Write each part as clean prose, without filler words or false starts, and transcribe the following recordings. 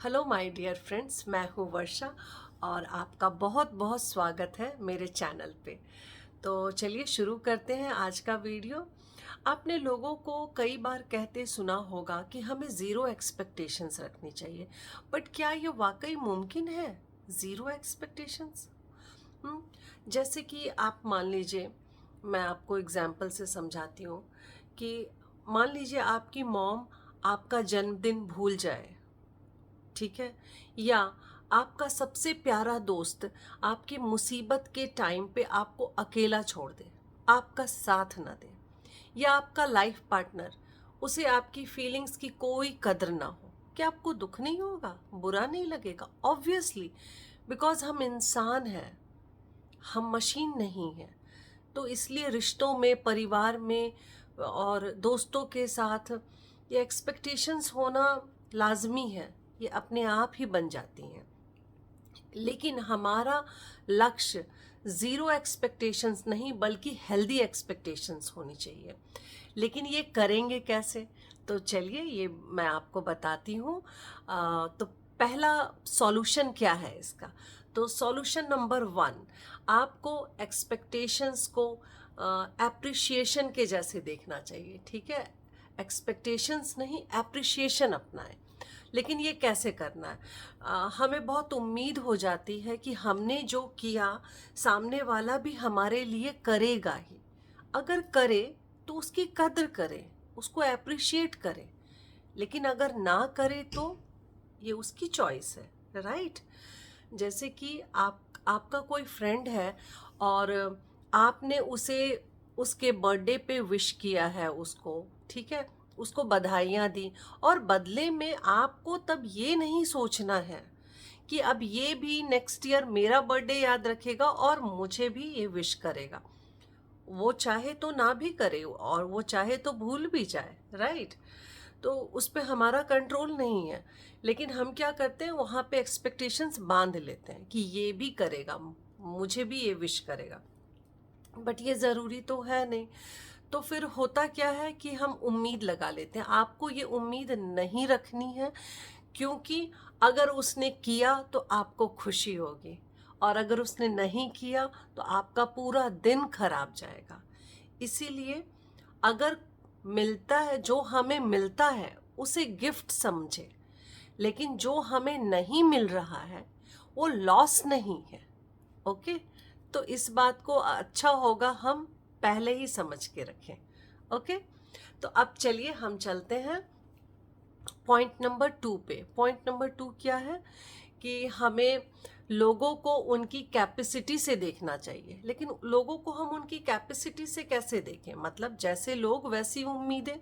Hello my dear friends, मैं हूँ वर्षा और आपका बहुत बहुत स्वागत है मेरे चैनल पे। तो चलिए शुरू करते हैं आज का वीडियो। आपने लोगों को कई बार कहते सुना होगा कि हमें ज़ीरो एक्सपेक्टेशंस रखनी चाहिए, बट क्या ये वाकई मुमकिन है? Zero expectations. जैसे कि आप मान लीजिए, मैं आपको एग्जाम्पल से समझाती हूँ कि मान लीजिए आपकी मॉम आपका जन्मदिन भूल जाए, ठीक है, या आपका सबसे प्यारा दोस्त आपकी मुसीबत के टाइम पे आपको अकेला छोड़ दे, आपका साथ ना दे, या आपका लाइफ पार्टनर, उसे आपकी फीलिंग्स की कोई कदर ना हो। क्या आपको दुख नहीं होगा, बुरा नहीं लगेगा? ऑब्वियसली, बिकॉज हम इंसान हैं, हम मशीन नहीं हैं। तो इसलिए रिश्तों में, परिवार में और दोस्तों के साथ ये एक्सपेक्टेशंस होना लाजमी है, ये अपने आप ही बन जाती हैं। लेकिन हमारा लक्ष्य ज़ीरो एक्सपेक्टेशंस नहीं बल्कि हेल्दी एक्सपेक्टेशंस होनी चाहिए। लेकिन ये करेंगे कैसे? तो चलिए ये मैं आपको बताती हूँ। तो पहला सॉल्यूशन क्या है इसका? तो सॉल्यूशन नंबर 1, आपको एक्सपेक्टेशंस को एप्रिशिएशन के जैसे देखना चाहिए, ठीक है? एक्सपेक्टेशंस नहीं, एप्रिशिएशन अपनाएं। लेकिन ये कैसे करना है? हमें बहुत उम्मीद हो जाती है कि हमने जो किया सामने वाला भी हमारे लिए करेगा ही। अगर करे तो उसकी कद्र करें, उसको अप्रिशिएट करें। लेकिन अगर ना करे तो ये उसकी चॉइस है, राइट? जैसे कि आपका कोई फ्रेंड है और आपने उसे उसके बर्थडे पे विश किया है उसको, ठीक है, उसको बधाइयाँ दी, और बदले में आपको तब ये नहीं सोचना है कि अब ये भी नेक्स्ट ईयर मेरा बर्थडे याद रखेगा और मुझे भी ये विश करेगा। वो चाहे तो ना भी करे और वो चाहे तो भूल भी जाए, राइट? तो उस पे हमारा कंट्रोल नहीं है। लेकिन हम क्या करते हैं, वहाँ पे एक्सपेक्टेशंस बांध लेते हैं कि ये भी करेगा, मुझे भी ये विश करेगा। बट ये ज़रूरी तो है नहीं। तो फिर होता क्या है कि हम उम्मीद लगा लेते हैं। आपको ये उम्मीद नहीं रखनी है, क्योंकि अगर उसने किया तो आपको खुशी होगी, और अगर उसने नहीं किया तो आपका पूरा दिन खराब जाएगा। इसीलिए अगर मिलता है, जो हमें मिलता है उसे गिफ्ट समझे, लेकिन जो हमें नहीं मिल रहा है वो लॉस नहीं है। ओके? तो इस बात को अच्छा होगा हम पहले ही समझ के रखें। ओके? तो अब चलिए हम चलते हैं पॉइंट नंबर 2 पे। पॉइंट नंबर 2 क्या है कि हमें लोगों को उनकी कैपेसिटी से देखना चाहिए। लेकिन लोगों को हम उनकी कैपेसिटी से कैसे देखें? मतलब जैसे लोग वैसी उम्मीदें।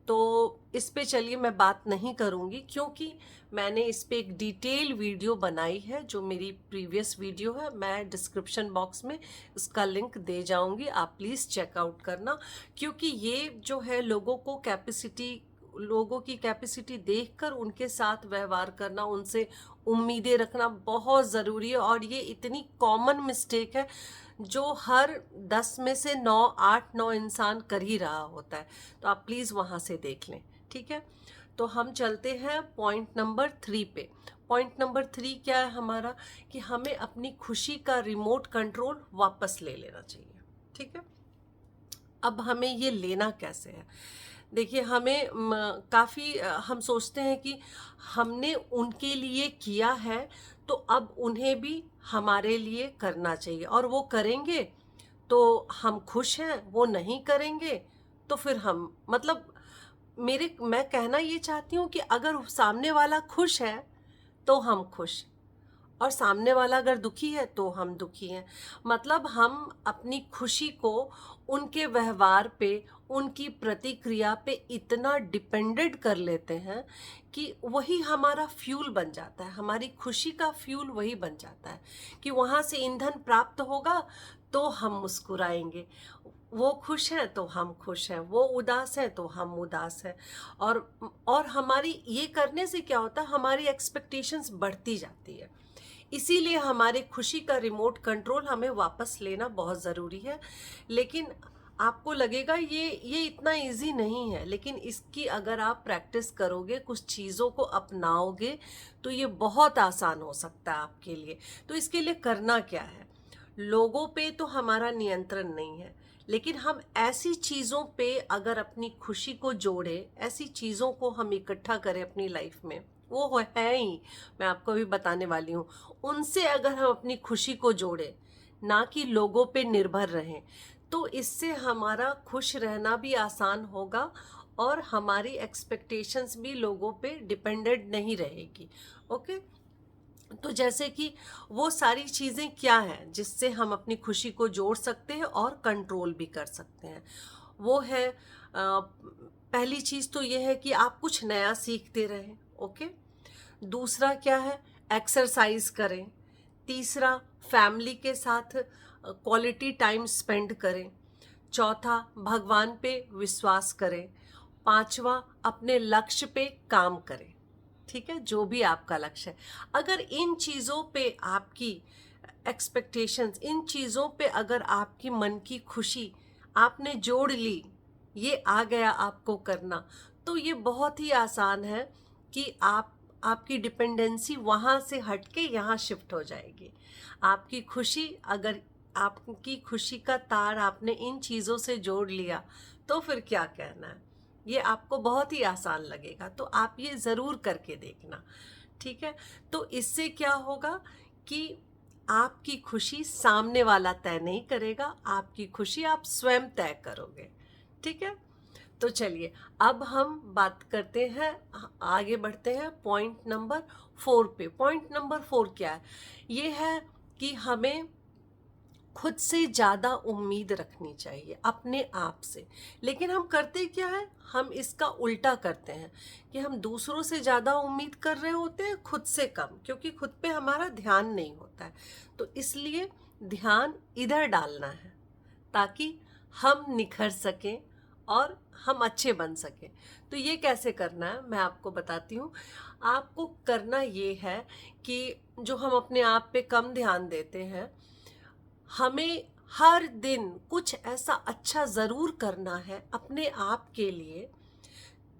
तो इस पे चलिए मैं बात नहीं करूँगी, क्योंकि मैंने इस पे एक डिटेल वीडियो बनाई है, जो मेरी प्रीवियस वीडियो है। मैं डिस्क्रिप्शन बॉक्स में उसका लिंक दे जाऊँगी, आप प्लीज़ चेकआउट करना। क्योंकि ये जो है लोगों की कैपेसिटी देखकर उनके साथ व्यवहार करना, उनसे उम्मीदें रखना बहुत ज़रूरी है। और ये इतनी कॉमन मिस्टेक है जो हर 10 में से 9, 8, 9 इंसान कर ही रहा होता है। तो आप प्लीज़ वहाँ से देख लें, ठीक है? तो हम चलते हैं पॉइंट नंबर 3 पे। पॉइंट नंबर 3 क्या है हमारा? कि हमें अपनी खुशी का रिमोट कंट्रोल वापस ले लेना चाहिए, ठीक है? अब हमें ये लेना कैसे है? देखिए, हमें काफ़ी हम सोचते हैं कि हमने उनके लिए किया है तो अब उन्हें भी हमारे लिए करना चाहिए, और वो करेंगे तो हम खुश हैं, वो नहीं करेंगे तो फिर हम, मतलब मैं कहना ये चाहती हूँ कि अगर सामने वाला खुश है तो हम खुश, और सामने वाला अगर दुखी है तो हम दुखी हैं। मतलब हम अपनी खुशी को उनके व्यवहार पे, उनकी प्रतिक्रिया पे इतना डिपेंडेंट कर लेते हैं कि वही हमारा फ्यूल बन जाता है, हमारी खुशी का फ्यूल वही बन जाता है कि वहाँ से ईंधन प्राप्त होगा तो हम मुस्कुराएंगे। वो खुश हैं तो हम खुश हैं, वो उदास हैं तो हम उदास हैं। और हमारी ये करने से क्या होता है, हमारी एक्सपेक्टेशंस बढ़ती जाती है। इसीलिए हमारे खुशी का रिमोट कंट्रोल हमें वापस लेना बहुत ज़रूरी है। लेकिन आपको लगेगा ये इतना इजी नहीं है, लेकिन इसकी अगर आप प्रैक्टिस करोगे, कुछ चीज़ों को अपनाओगे, तो ये बहुत आसान हो सकता है आपके लिए। तो इसके लिए करना क्या है? लोगों पे तो हमारा नियंत्रण नहीं है, लेकिन हम ऐसी चीज़ों पे अगर अपनी खुशी को जोड़े, ऐसी चीज़ों को हम इकट्ठा करें अपनी लाइफ में, वो है ही, मैं आपको भी बताने वाली हूँ, उनसे अगर हम अपनी खुशी को जोड़े, ना कि लोगों पे निर्भर रहें, तो इससे हमारा खुश रहना भी आसान होगा और हमारी एक्सपेक्टेशंस भी लोगों पे डिपेंडेंट नहीं रहेगी। ओके, तो जैसे कि वो सारी चीज़ें क्या हैं जिससे हम अपनी खुशी को जोड़ सकते हैं और कंट्रोल भी कर सकते हैं। वो है पहली चीज़ तो ये है कि आप कुछ नया सीखते रहें। ओके, दूसरा क्या है? एक्सरसाइज करें। तीसरा, फैमिली के साथ क्वालिटी टाइम स्पेंड करें। चौथा, भगवान पे विश्वास करें। पांचवा, अपने लक्ष्य पे काम करें। ठीक है, जो भी आपका लक्ष्य है, अगर इन चीज़ों पे आपकी एक्सपेक्टेशंस, इन चीज़ों पे अगर आपकी मन की खुशी आपने जोड़ ली, ये आ गया आपको करना, तो ये बहुत ही आसान है कि आपकी डिपेंडेंसी वहाँ से हट के यहाँ शिफ्ट हो जाएगी। आपकी खुशी, अगर आपकी खुशी का तार आपने इन चीज़ों से जोड़ लिया, तो फिर क्या कहना है, ये आपको बहुत ही आसान लगेगा। तो आप ये ज़रूर करके देखना। ठीक है, तो इससे क्या होगा कि आपकी खुशी सामने वाला तय नहीं करेगा, आपकी खुशी आप स्वयं तय करोगे। ठीक है, तो चलिए अब हम बात करते हैं, आगे बढ़ते हैं पॉइंट नंबर 4 पे। पॉइंट नंबर 4 क्या है? ये है कि हमें खुद से ज़्यादा उम्मीद रखनी चाहिए अपने आप से। लेकिन हम करते क्या है? हम इसका उल्टा करते हैं कि हम दूसरों से ज़्यादा उम्मीद कर रहे होते हैं, खुद से कम, क्योंकि खुद पे हमारा ध्यान नहीं होता है। तो इसलिए ध्यान इधर डालना है ताकि हम निखर सकें और हम अच्छे बन सकें। तो ये कैसे करना है मैं आपको बताती हूँ। आपको करना ये है कि जो हम अपने आप पे कम ध्यान देते हैं, हमें हर दिन कुछ ऐसा अच्छा ज़रूर करना है अपने आप के लिए,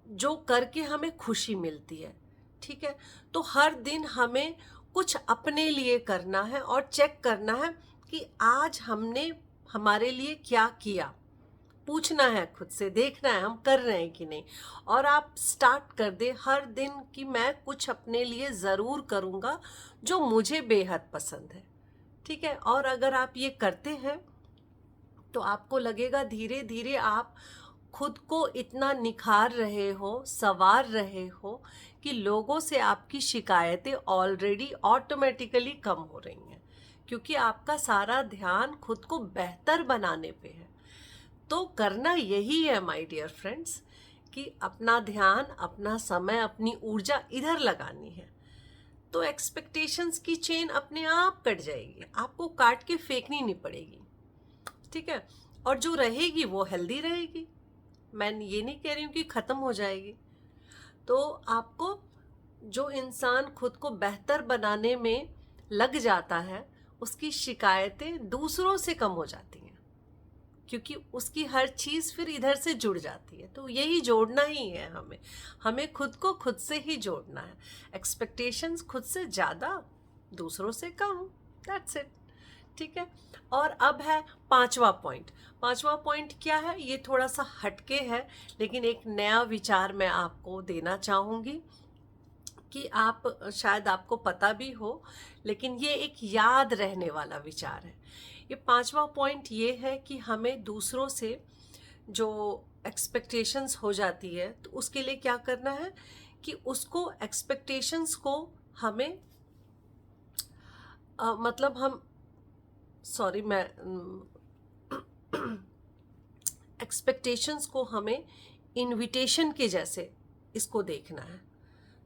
जो करके हमें खुशी मिलती है। ठीक है, तो हर दिन हमें कुछ अपने लिए करना है और चेक करना है कि आज हमने हमारे लिए क्या किया। पूछना है खुद से, देखना है हम कर रहे हैं कि नहीं। और आप स्टार्ट कर दे हर दिन कि मैं कुछ अपने लिए ज़रूर करूँगा जो मुझे बेहद पसंद है। ठीक है, और अगर आप ये करते हैं तो आपको लगेगा धीरे धीरे आप खुद को इतना निखार रहे हो, संवार रहे हो, कि लोगों से आपकी शिकायतें ऑलरेडी ऑटोमेटिकली कम हो रही हैं, क्योंकि आपका सारा ध्यान खुद को बेहतर बनाने पे है। तो करना यही है माय डियर फ्रेंड्स, कि अपना ध्यान, अपना समय, अपनी ऊर्जा इधर लगानी है। तो एक्सपेक्टेशंस की चेन अपने आप कट जाएगी, आपको काट के फेंकनी नहीं पड़ेगी। ठीक है, और जो रहेगी वो हेल्दी रहेगी। मैं ये नहीं कह रही हूँ कि ख़त्म हो जाएगी। तो आपको, जो इंसान खुद को बेहतर बनाने में लग जाता है, उसकी शिकायतें दूसरों से कम हो जाती हैं, क्योंकि उसकी हर चीज़ फिर इधर से जुड़ जाती है। तो यही जोड़ना ही है हमें खुद को खुद से ही जोड़ना है। एक्सपेक्टेशंस खुद से ज़्यादा, दूसरों से कम, दैट्स इट। ठीक है, और अब है पांचवा पॉइंट। पांचवा पॉइंट क्या है? ये थोड़ा सा हटके है, लेकिन एक नया विचार मैं आपको देना चाहूँगी कि आप, शायद आपको पता भी हो, लेकिन ये एक याद रहने वाला विचार है। ये पांचवा पॉइंट ये है कि हमें दूसरों से जो एक्सपेक्टेशंस हो जाती है, तो उसके लिए क्या करना है कि उसको, एक्सपेक्टेशंस को हमें मतलब हम, सॉरी मैं एक्सपेक्टेशंस को हमें इनविटेशन के जैसे इसको देखना है।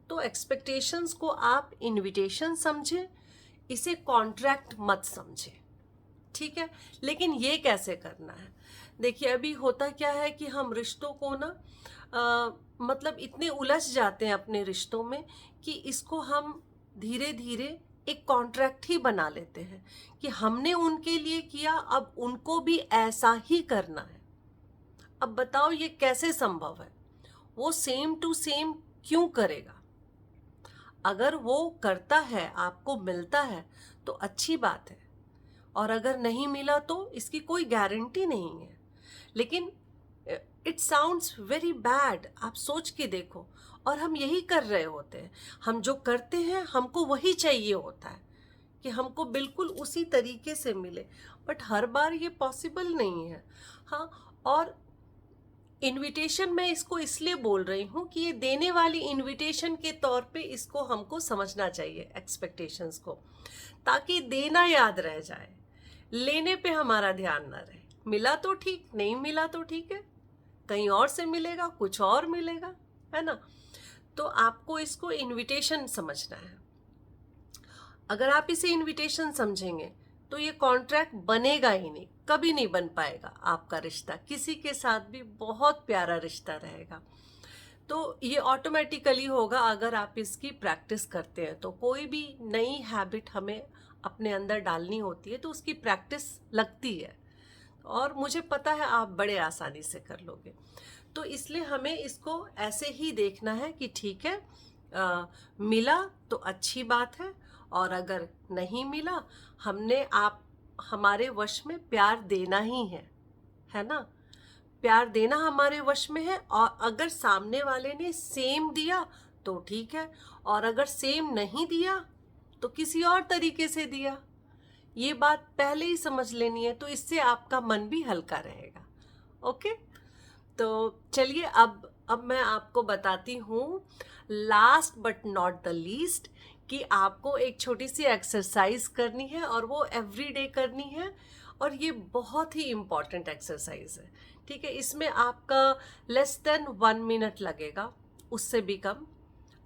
तो एक्सपेक्टेशंस को आप इनविटेशन समझें, इसे कॉन्ट्रैक्ट मत समझें। ठीक है, लेकिन ये कैसे करना है? देखिए, अभी होता क्या है कि हम रिश्तों को ना मतलब इतने उलझ जाते हैं अपने रिश्तों में, कि इसको हम धीरे धीरे एक कॉन्ट्रैक्ट ही बना लेते हैं कि हमने उनके लिए किया, अब उनको भी ऐसा ही करना है। अब बताओ ये कैसे संभव है? वो सेम टू सेम क्यों करेगा? अगर वो करता है, आपको मिलता है तो अच्छी बात है, और अगर नहीं मिला तो इसकी कोई गारंटी नहीं है। लेकिन इट साउंड्स वेरी बैड, आप सोच के देखो। और हम यही कर रहे होते हैं, हम जो करते हैं हमको वही चाहिए होता है कि हमको बिल्कुल उसी तरीके से मिले, बट हर बार ये पॉसिबल नहीं है। हाँ, और इनविटेशन मैं इसको इसलिए बोल रही हूँ कि ये देने वाली इनविटेशन के तौर पे इसको हमको समझना चाहिए, एक्सपेक्टेशंस को, ताकि देना याद रह जाए, लेने पे हमारा ध्यान ना रहे। मिला तो ठीक, नहीं मिला तो ठीक है, कहीं और से मिलेगा, कुछ और मिलेगा, है ना। तो आपको इसको इनविटेशन समझना है। अगर आप इसे इनविटेशन समझेंगे तो ये कॉन्ट्रैक्ट बनेगा ही नहीं, कभी नहीं बन पाएगा। आपका रिश्ता किसी के साथ भी बहुत प्यारा रिश्ता रहेगा। तो ये ऑटोमेटिकली होगा अगर आप इसकी प्रैक्टिस करते हैं। तो कोई भी नई हैबिट हमें अपने अंदर डालनी होती है तो उसकी प्रैक्टिस लगती है, और मुझे पता है आप बड़े आसानी से कर लोगे। तो इसलिए हमें इसको ऐसे ही देखना है कि ठीक है, मिला तो अच्छी बात है, और अगर नहीं मिला, हमने आप हमारे वश में प्यार देना ही है ना। प्यार देना हमारे वश में है, और अगर सामने वाले ने सेम दिया तो ठीक है, और अगर सेम नहीं दिया तो किसी और तरीके से दिया। ये बात पहले ही समझ लेनी है, तो इससे आपका मन भी हल्का रहेगा। ओके, तो चलिए अब मैं आपको बताती हूँ, last but not the least, कि आपको एक छोटी सी एक्सरसाइज करनी है, और वो एवरीडे करनी है, और ये बहुत ही इम्पॉर्टेंट एक्सरसाइज है। ठीक है, इसमें आपका लेस देन 1 मिनट लगेगा, उससे भी कम।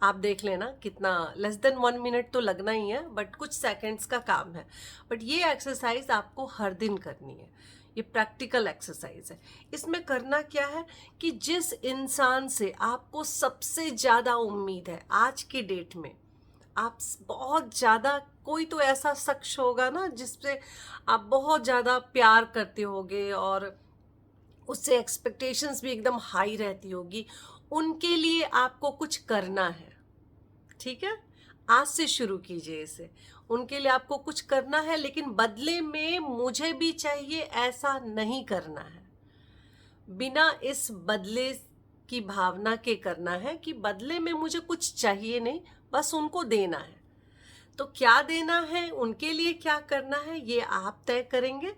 आप देख लेना कितना, लेस देन 1 मिनट तो लगना ही है, बट कुछ सेकंड्स का काम है। बट ये एक्सरसाइज आपको हर दिन करनी है, ये प्रैक्टिकल एक्सरसाइज है। इसमें करना क्या है कि जिस इंसान से आपको सबसे ज़्यादा उम्मीद है आज के डेट में, आप बहुत ज़्यादा, कोई तो ऐसा शख्स होगा ना जिससे आप बहुत ज़्यादा प्यार करते होगे और उससे एक्सपेक्टेशंस भी एकदम हाई रहती होगी, उनके लिए आपको कुछ करना है। ठीक है, आज से शुरू कीजिए इसे। उनके लिए आपको कुछ करना है, लेकिन बदले में मुझे भी चाहिए ऐसा नहीं करना है। बिना इस बदले की भावना के करना है कि बदले में मुझे कुछ चाहिए नहीं, बस उनको देना है। तो क्या देना है, उनके लिए क्या करना है, ये आप तय करेंगे।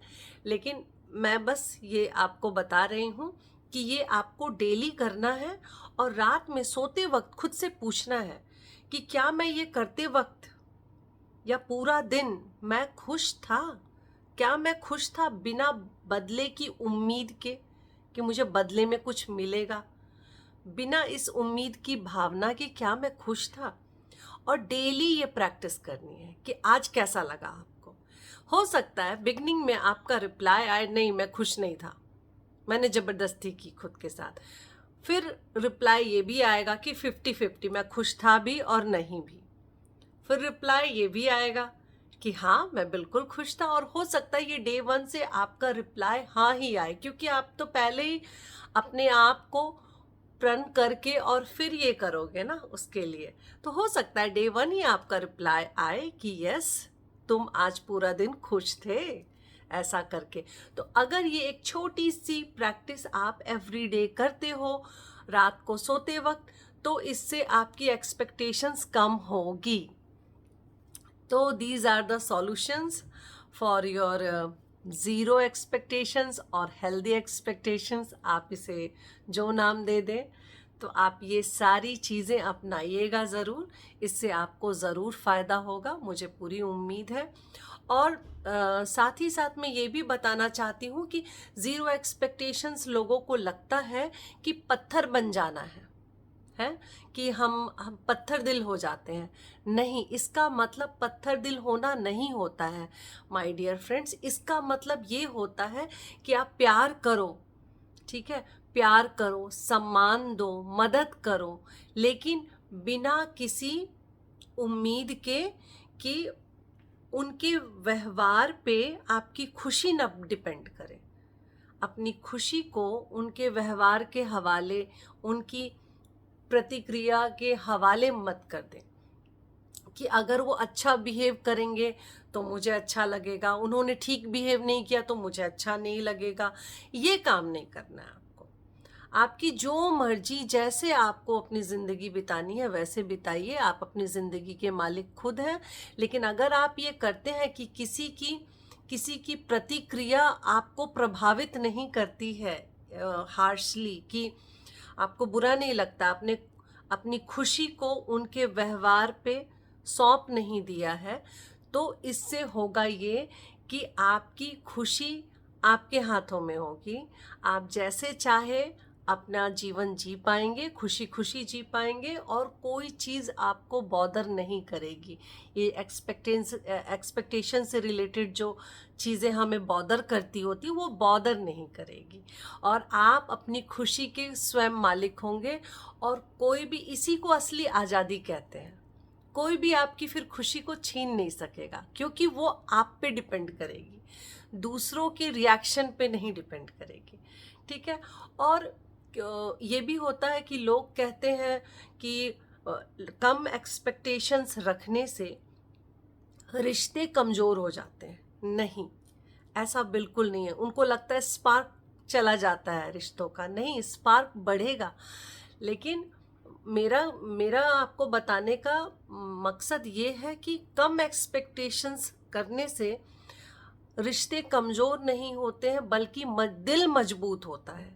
लेकिन मैं बस ये आपको बता रही हूँ कि ये आपको डेली करना है, और रात में सोते वक्त खुद से पूछना है कि क्या मैं ये करते वक्त या पूरा दिन मैं खुश था? क्या मैं खुश था बिना बदले की उम्मीद के कि मुझे बदले में कुछ मिलेगा? बिना इस उम्मीद की भावना की क्या मैं खुश था? और डेली ये प्रैक्टिस करनी है कि आज कैसा लगा आपको। हो सकता है बिगनिंग में आपका रिप्लाई आए, नहीं मैं खुश नहीं था, मैंने ज़बरदस्ती की खुद के साथ। फिर रिप्लाई ये भी आएगा कि 50-50, मैं खुश था भी और नहीं भी। फिर रिप्लाई ये भी आएगा कि हाँ मैं बिल्कुल खुश था, और हो सकता है ये डे 1 से आपका रिप्लाई हाँ ही आए, क्योंकि आप तो पहले ही अपने आप को प्रण करके और फिर ये करोगे ना उसके लिए। तो हो सकता है डे 1 ही आपका रिप्लाई आए कि यस तुम आज पूरा दिन खुश थे, ऐसा करके। तो अगर ये एक छोटी सी प्रैक्टिस आप एवरीडे करते हो रात को सोते वक्त, तो इससे आपकी एक्सपेक्टेशंस कम होगी। तो these are the solutions for your zero expectations और हेल्दी एक्सपेक्टेशंस। आप इसे जो नाम दे दें, तो आप ये सारी चीज़ें अपनाइएगा ज़रूर, इससे आपको ज़रूर फ़ायदा होगा, मुझे पूरी उम्मीद है। और साथ ही साथ मैं ये भी बताना चाहती हूँ कि ज़ीरो एक्सपेक्टेशंस लोगों को लगता है कि पत्थर बन जाना है कि हम पत्थर दिल हो जाते हैं। नहीं, इसका मतलब पत्थर दिल होना नहीं होता है माय डियर फ्रेंड्स। इसका मतलब ये होता है कि आप प्यार करो, ठीक है, प्यार करो, सम्मान दो, मदद करो, लेकिन बिना किसी उम्मीद के कि उनके व्यवहार पे आपकी खुशी न डिपेंड करे। अपनी खुशी को उनके व्यवहार के हवाले, उनकी प्रतिक्रिया के हवाले मत कर दें कि अगर वो अच्छा बिहेव करेंगे तो मुझे अच्छा लगेगा, उन्होंने ठीक बिहेव नहीं किया तो मुझे अच्छा नहीं लगेगा। ये काम नहीं करना है आपको। आपकी जो मर्जी, जैसे आपको अपनी ज़िंदगी बितानी है वैसे बिताइए। आप अपनी ज़िंदगी के मालिक खुद हैं। लेकिन अगर आप ये करते हैं कि किसी की प्रतिक्रिया आपको प्रभावित नहीं करती है हार्शली, कि आपको बुरा नहीं लगता, आपने अपनी खुशी को उनके व्यवहार पे सौंप नहीं दिया है, तो इससे होगा ये कि आपकी खुशी आपके हाथों में होगी। आप जैसे चाहे अपना जीवन जी पाएंगे, खुशी खुशी जी पाएंगे, और कोई चीज़ आपको बॉदर नहीं करेगी। ये एक्सपेक्टेशन से रिलेटेड जो चीज़ें हमें बॉदर करती होती वो बॉदर नहीं करेगी, और आप अपनी खुशी के स्वयं मालिक होंगे। और कोई भी, इसी को असली आज़ादी कहते हैं, कोई भी आपकी फिर खुशी को छीन नहीं सकेगा, क्योंकि वो आप पे डिपेंड करेगी, दूसरों के रिएक्शन पे नहीं डिपेंड करेगी। ठीक है। और ये भी होता है कि लोग कहते हैं कि कम एक्सपेक्टेशंस रखने से रिश्ते कमज़ोर हो जाते हैं। नहीं, ऐसा बिल्कुल नहीं है। उनको लगता है स्पार्क चला जाता है रिश्तों का। नहीं, स्पार्क बढ़ेगा। लेकिन मेरा मेरा आपको बताने का मकसद ये है कि कम एक्सपेक्टेशंस करने से रिश्ते कमज़ोर नहीं होते हैं, बल्कि दिल मजबूत होता है।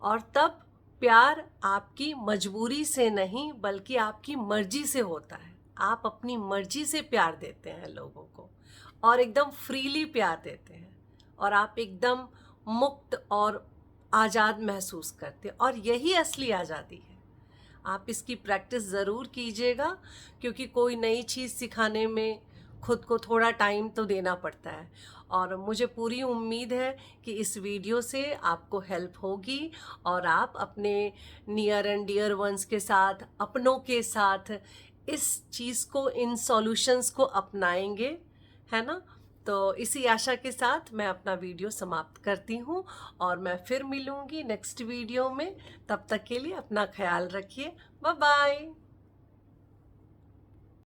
और तब प्यार आपकी मजबूरी से नहीं बल्कि आपकी मर्जी से होता है। आप अपनी मर्जी से प्यार देते हैं लोगों को, और एकदम फ्रीली प्यार देते हैं, और आप एकदम मुक्त और आज़ाद महसूस करते हैं। और यही असली आज़ादी है। आप इसकी प्रैक्टिस ज़रूर कीजिएगा, क्योंकि कोई नई चीज़ सिखाने में खुद को थोड़ा टाइम तो देना पड़ता है। और मुझे पूरी उम्मीद है कि इस वीडियो से आपको हेल्प होगी, और आप अपने नियर एंड डियर वंस के साथ, अपनों के साथ इस चीज़ को, इन सॉल्यूशंस को अपनाएंगे, है ना। तो इसी आशा के साथ मैं अपना वीडियो समाप्त करती हूँ, और मैं फिर मिलूँगी नेक्स्ट वीडियो में। तब तक के लिए अपना ख्याल रखिए। Bye bye.